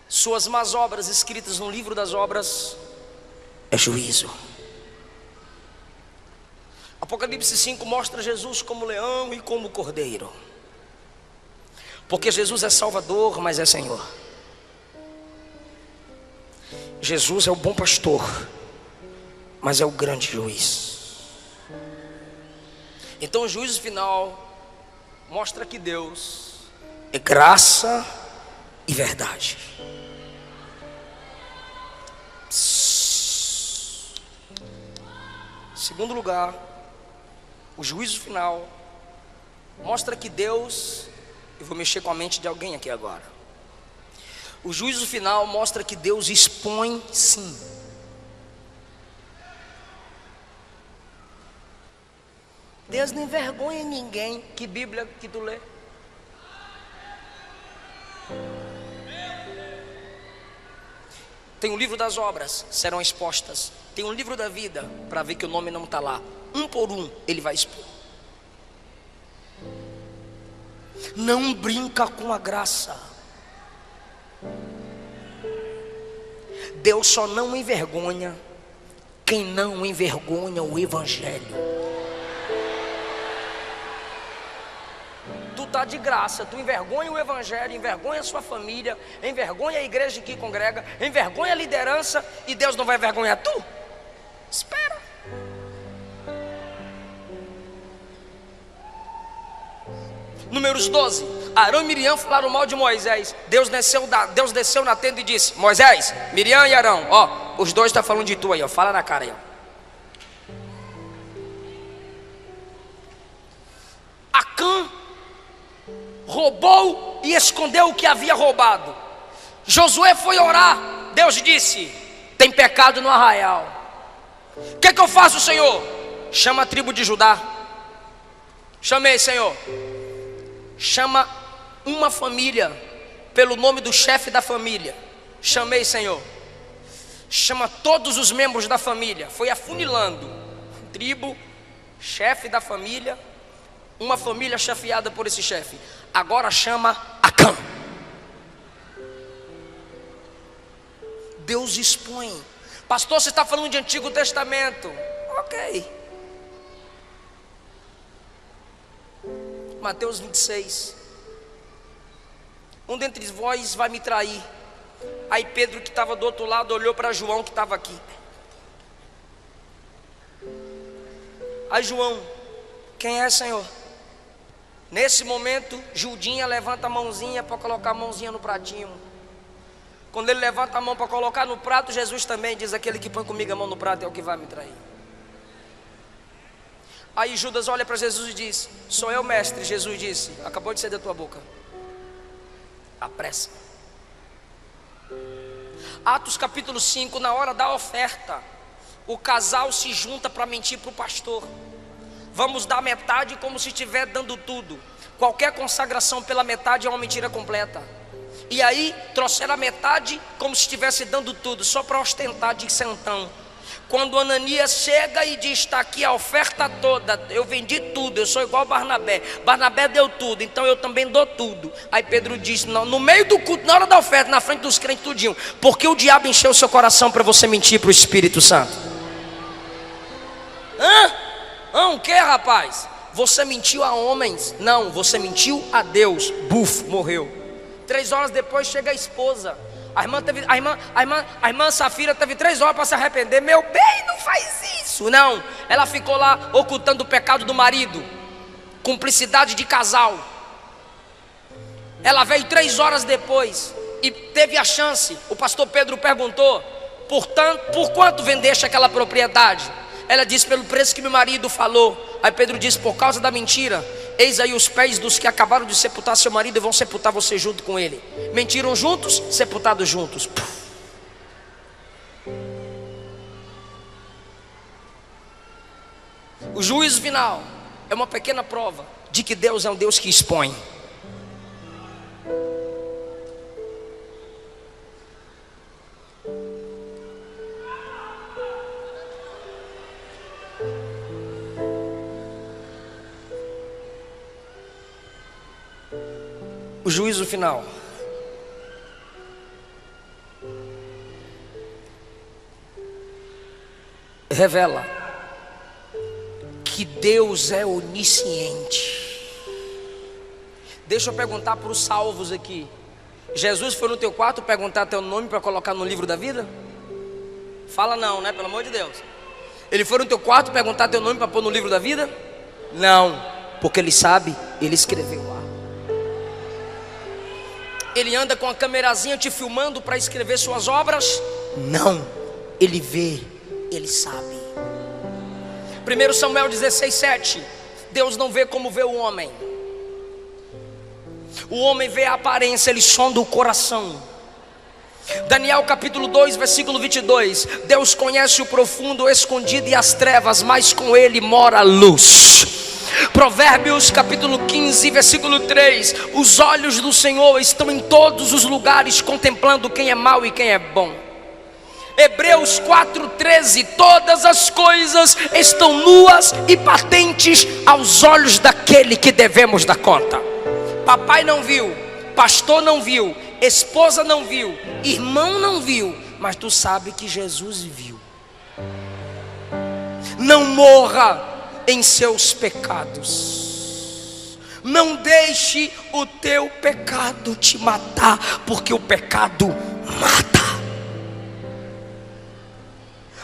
Suas más obras escritas no livro das obras é juízo. Apocalipse 5 mostra Jesus como leão e como cordeiro. Porque Jesus é Salvador, mas é Senhor. Jesus é o bom pastor, mas é o grande juiz. Então o juízo final mostra que Deus é graça e verdade. Segundo lugar, o juízo final mostra que Deus, eu vou mexer com a mente de alguém aqui agora. O juízo final mostra que Deus expõe sim. Deus não envergonha ninguém. Que Bíblia que tu lê? Tem o livro das obras, serão expostas. Tem um livro da vida, para ver que o nome não está lá. Um por um, Ele vai expor. Não brinca com a graça. Deus só não envergonha quem não envergonha o Evangelho. Tu está de graça, tu envergonha o Evangelho, envergonha a sua família, envergonha a igreja que congrega, envergonha a liderança, e Deus não vai envergonhar tu? Espera. Números 12. Arão e Miriam falaram mal de Moisés. Deus desceu na tenda e disse: Moisés, Miriam e Arão, ó, os dois estão falando de tu aí, ó, fala na cara aí, ó. Acã roubou e escondeu o que havia roubado. Josué foi orar. Deus disse: tem pecado no arraial. O que eu faço, Senhor? Chama a tribo de Judá. Chamei, Senhor. Chama uma família pelo nome do chefe da família. Chamei, Senhor. Chama todos os membros da família. Foi afunilando. Tribo, chefe da família, uma família chefiada por esse chefe. Agora chama Acã. Deus expõe. Pastor, você está falando de Antigo Testamento. Ok. Mateus 26. Um dentre vós vai me trair. Aí Pedro, que estava do outro lado, olhou para João, que estava aqui. Aí João: quem é, Senhor? Nesse momento, Judinha levanta a mãozinha para colocar a mãozinha no pratinho. Quando ele levanta a mão para colocar no prato, Jesus também diz: aquele que põe comigo a mão no prato é o que vai me trair. Aí Judas olha para Jesus e diz: sou eu, mestre. Jesus disse: acabou de sair da tua boca, apressa. Atos capítulo 5, na hora da oferta, o casal se junta para mentir para o pastor. Vamos dar metade como se estiver dando tudo. Qualquer consagração pela metade é uma mentira completa. E aí trouxeram a metade como se estivesse dando tudo, só para ostentar de santão. Quando Ananias chega e diz: está aqui a oferta toda, eu vendi tudo, eu sou igual Barnabé. Barnabé deu tudo, então eu também dou tudo. Aí Pedro diz: não, no meio do culto, na hora da oferta, na frente dos crentes tudinho, porque o diabo encheu o seu coração para você mentir para o Espírito Santo? O que, rapaz? Você mentiu a homens? Não, você mentiu a Deus. Buf, morreu. 3 horas depois chega a esposa. A irmã Safira teve 3 horas para se arrepender. Meu bem, não faz isso. Não, ela ficou lá ocultando o pecado do marido. Cumplicidade de casal. Ela veio 3 horas depois e teve a chance. O pastor Pedro perguntou: por quanto vendeste aquela propriedade? Ela disse: pelo preço que meu marido falou. Aí Pedro disse: por causa da mentira, eis aí os pés dos que acabaram de sepultar seu marido e vão sepultar você junto com ele. Mentiram juntos, sepultados juntos. O juízo final é uma pequena prova de que Deus é um Deus que expõe. O juízo final revela que Deus é onisciente. Deixa eu perguntar para os salvos aqui: Jesus foi no teu quarto perguntar teu nome para colocar no livro da vida? Fala não, né? Pelo amor de Deus. Ele foi no teu quarto perguntar teu nome para pôr no livro da vida? Não, porque ele sabe, ele escreveu lá. Ele anda com a câmerazinha te filmando para escrever suas obras? Não, ele vê, ele sabe. 1 Samuel 16:7. Deus não vê como vê o homem. O homem vê a aparência, ele sonda o coração. Daniel capítulo 2, versículo 22. Deus conhece o profundo, o escondido e as trevas, mas com ele mora a luz. Provérbios capítulo 15, versículo 3. Os olhos do Senhor estão em todos os lugares, contemplando quem é mau e quem é bom. Hebreus 4:13. Todas as coisas estão nuas e patentes aos olhos daquele que devemos dar conta. Papai não viu, pastor não viu, esposa não viu, irmão não viu, mas tu sabe que Jesus viu. Não morra em seus pecados. Não deixe o teu pecado te matar, porque o pecado mata.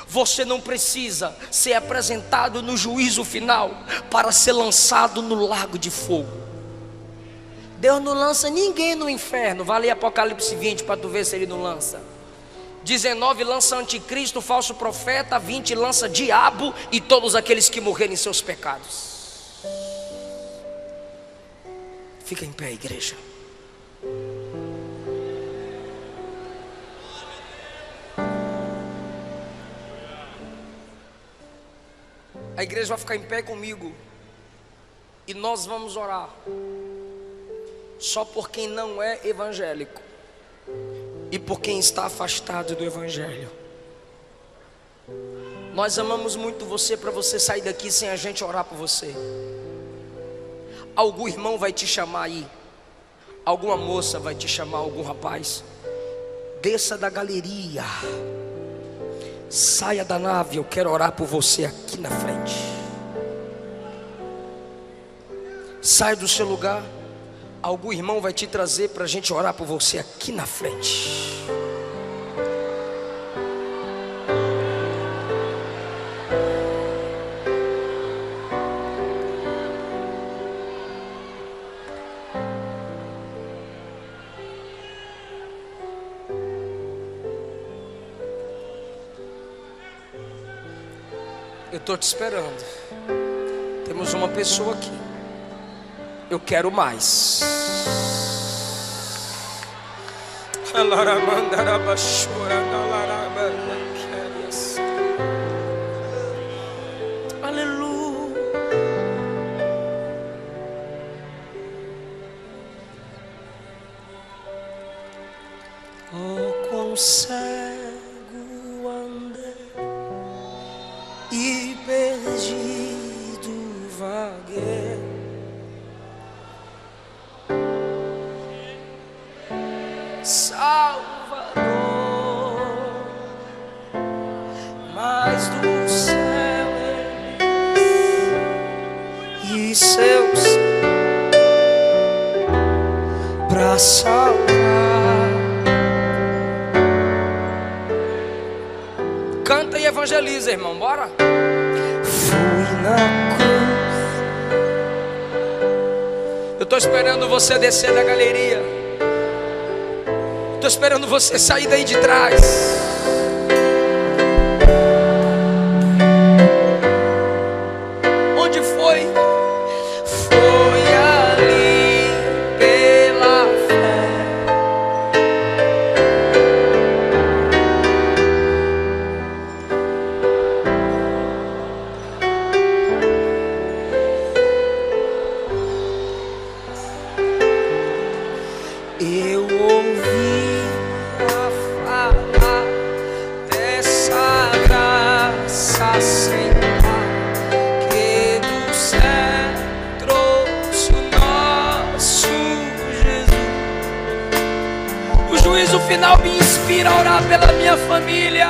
Você não precisa ser apresentado no juízo final para ser lançado no lago de fogo. Deus não lança ninguém no inferno. Vai ler Apocalipse 20 para tu ver se ele não lança. 19 lança anticristo, falso profeta. 20 lança diabo e todos aqueles que morrerem em seus pecados. Fica em pé, igreja. A igreja vai ficar em pé comigo e nós vamos orar só por quem não é evangélico e por quem está afastado do evangelho. Nós amamos muito você para você sair daqui sem a gente orar por você. Algum irmão vai te chamar aí, alguma moça vai te chamar, algum rapaz. Desça da galeria, saia da nave, eu quero orar por você aqui na frente. Saia do seu lugar, algum irmão vai te trazer para a gente orar por você aqui na frente. Eu estou te esperando. Temos uma pessoa aqui. Eu quero mais. Aleluia. Oh, quão cego andei e perdido vaguei. Salvador, mas do céu e seus pra salvar. Canta e evangeliza, irmão, bora. Fui na cruz. Eu tô esperando você descer da galeria. Estou esperando você sair daí de trás. Onde foi? Foi ali pela fé. Eu ouvi sem par, que do céu trouxe o nosso Jesus. O juízo final me inspira a orar pela minha família.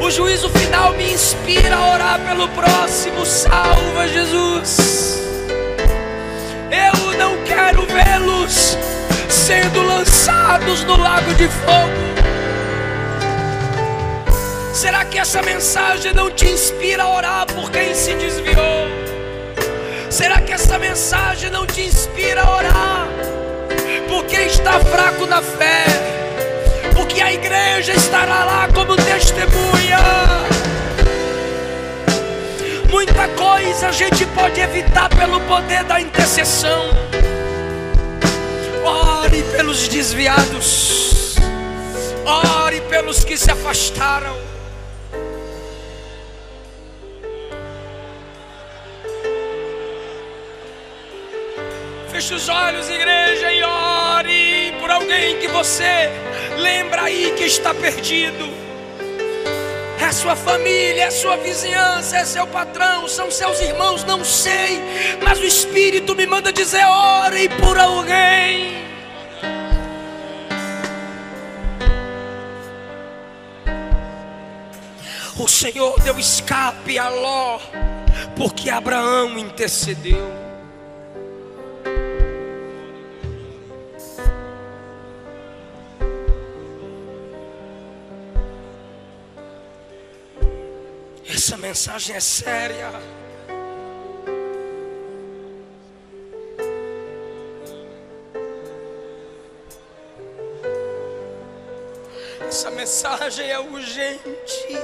O juízo final me inspira a orar pelo próximo. Salva, Jesus. Eu não quero vê-los sendo lançados no lago de fogo. Será que essa mensagem não te inspira a orar por quem se desviou? Será que essa mensagem não te inspira a orar por quem está fraco na fé? Porque a igreja estará lá como testemunha. Muita coisa a gente pode evitar pelo poder da intercessão. Ore pelos desviados. Ore pelos que se afastaram. Feche os olhos, igreja, e ore por alguém que você lembra aí que está perdido. É sua família, é sua vizinhança, é seu patrão, são seus irmãos, não sei. Mas o Espírito me manda dizer: ore por alguém. O Senhor deu escape a Ló, porque Abraão intercedeu. Essa mensagem é séria. Essa mensagem é urgente.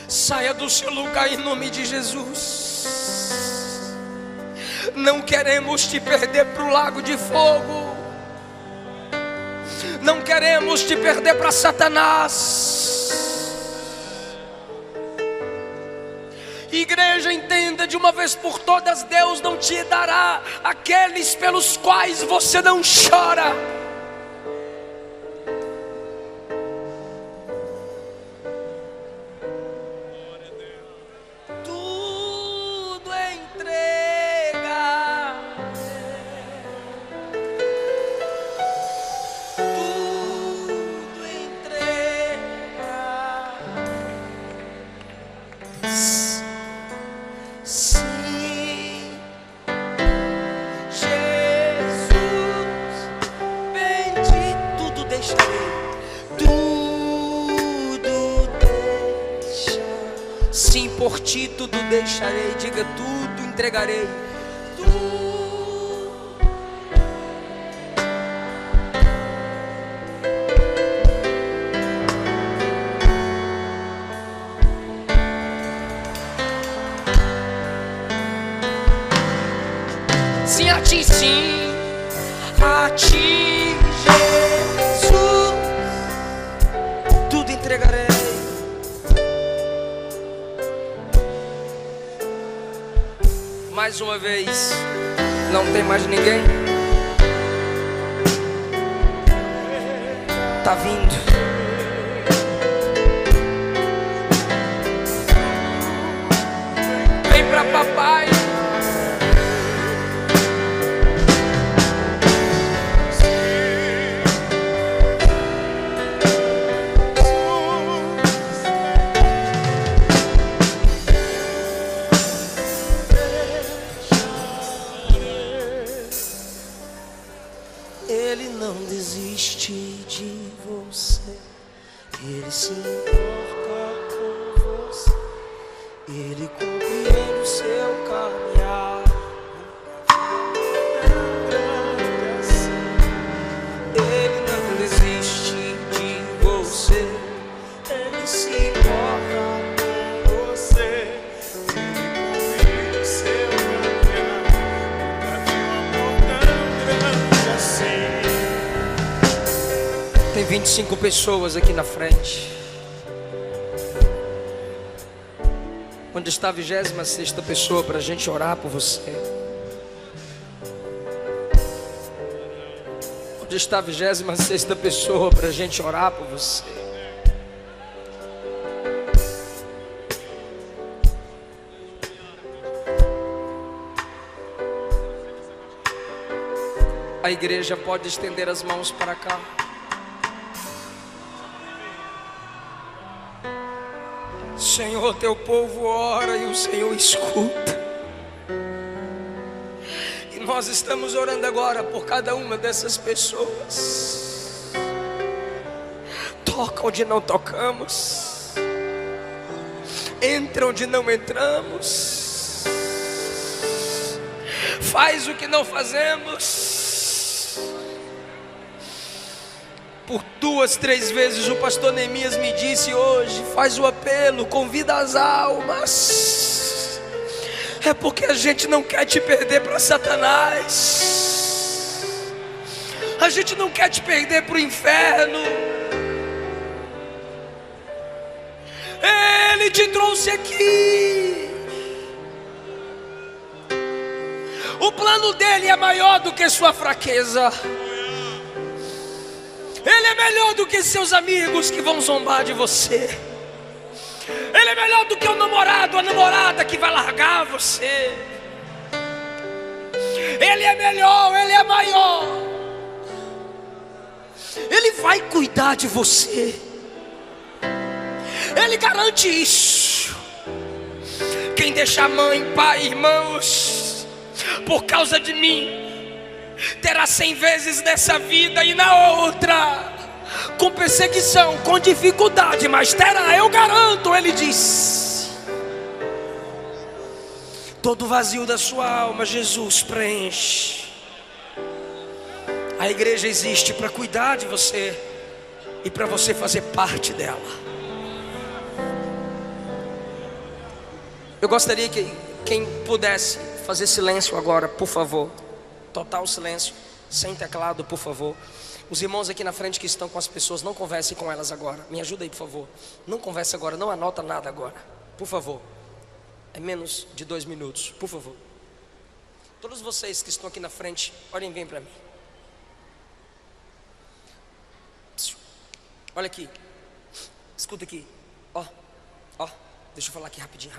Saia do seu lugar em nome de Jesus. Não queremos te perder para o lago de fogo. Não queremos te perder para Satanás. Igreja, entenda de uma vez por todas: Deus não te dará aqueles pelos quais você não chora. Tudo entrega. Tudo entrega. Sim, Jesus, bendito. Tudo deixarei, tudo deixa. Sim, por ti tudo deixarei. Diga: tudo entregarei. ti sim, a ti, Jesus, tudo entregarei. Mais uma vez, não tem mais ninguém? Tá vindo. Vem pra papai. Ele não desiste de você, ele se importa com você, ele compreende o seu caminhar. Ele não desiste de você, ele se importa com você, ele compreende o seu caminhar. Nunca vi um amor tão grande assim. Tem 25 pessoas aqui na frente. Onde está a 26ª pessoa para a gente orar por você? Onde está a 26ª pessoa para a gente orar por você? A igreja pode estender as mãos para cá. Senhor, teu povo ora e o Senhor escuta. E nós estamos orando agora por cada uma dessas pessoas. Toca onde não tocamos, entra onde não entramos, faz o que não fazemos. Por 2, 3 vezes o pastor Neemias me disse hoje: faz o apelo, convida as almas. É porque a gente não quer te perder para Satanás, a gente não quer te perder para o inferno. Ele te trouxe aqui. O plano dele é maior do que sua fraqueza. Ele é melhor do que seus amigos que vão zombar de você. Ele é melhor do que o namorado, a namorada que vai largar você. Ele é melhor, ele é maior. Ele vai cuidar de você. Ele garante isso. Quem deixar mãe, pai, irmãos, por causa de mim, terá 100 vezes nessa vida e na outra, com perseguição, com dificuldade, mas terá, eu garanto. Ele diz: todo vazio da sua alma, Jesus preenche. A igreja existe para cuidar de você e para você fazer parte dela. Eu gostaria que quem pudesse fazer silêncio agora, por favor. Total silêncio, sem teclado, por favor. Os irmãos aqui na frente que estão com as pessoas, não conversem com elas agora. Me ajuda aí, por favor. Não converse agora, não anota nada agora, por favor. É menos de 2 minutos, por favor. Todos vocês que estão aqui na frente, olhem bem para mim. Olha aqui, escuta aqui. Ó, deixa eu falar aqui rapidinho.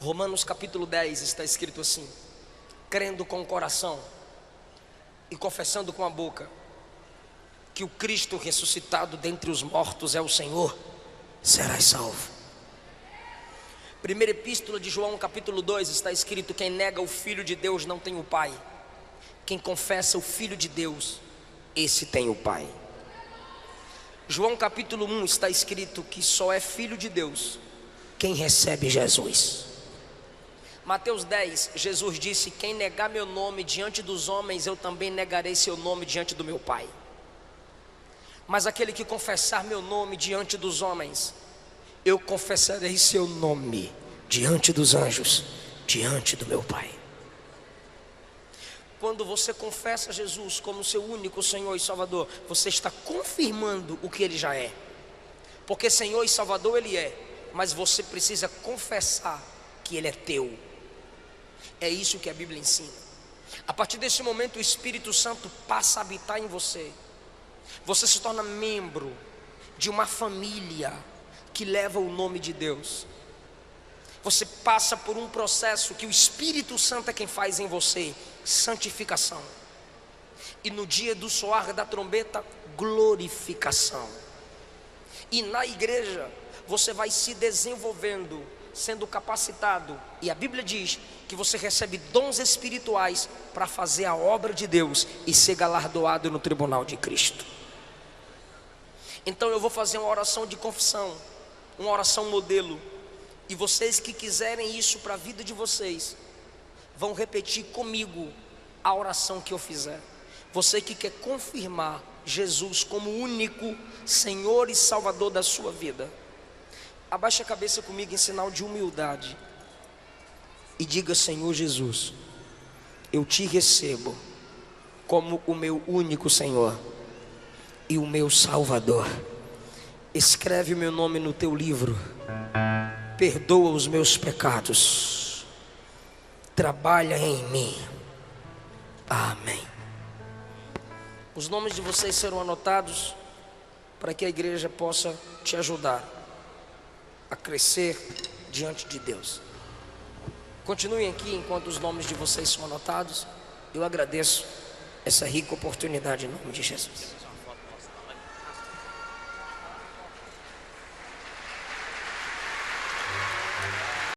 Romanos capítulo 10 está escrito assim: crendo com o coração e confessando com a boca que o Cristo ressuscitado dentre os mortos é o Senhor, serás salvo. Primeira epístola de João capítulo 2 está escrito: quem nega o Filho de Deus não tem o Pai. Quem confessa o Filho de Deus, esse tem o Pai. João capítulo 1 está escrito que só é filho de Deus quem recebe Jesus. Mateus 10, Jesus disse: quem negar meu nome diante dos homens, eu também negarei seu nome diante do meu Pai. Mas aquele que confessar meu nome diante dos homens, eu confessarei seu nome diante dos anjos, diante do meu Pai. quando você confessa Jesus como seu único Senhor e Salvador, você está confirmando o que Ele já é. Porque Senhor e Salvador Ele é, mas você precisa confessar que Ele é teu. É isso que a Bíblia ensina. A partir desse momento o Espírito Santo passa a habitar em você. Você se torna membro de uma família que leva o nome de Deus. Você passa por um processo que o Espírito Santo é quem faz em você, santificação. E no dia do soar da trombeta, glorificação. E na igreja você vai se desenvolvendo, sendo capacitado. E a Bíblia diz que você recebe dons espirituais para fazer a obra de Deus e ser galardoado no tribunal de Cristo. Então eu vou fazer uma oração de confissão, uma oração modelo. E vocês que quiserem isso para a vida de vocês, vão repetir comigo a oração que eu fizer. Você que quer confirmar Jesus como único Senhor e Salvador da sua vida, abaixe a cabeça comigo em sinal de humildade e diga: Senhor Jesus, eu te recebo como o meu único Senhor e o meu Salvador. Escreve o meu nome no teu livro, perdoa os meus pecados, trabalha em mim. Amém. Os nomes de vocês serão anotados para que a igreja possa te ajudar a crescer diante de Deus. Continuem aqui enquanto os nomes de vocês são anotados. Eu agradeço essa rica oportunidade em nome de Jesus.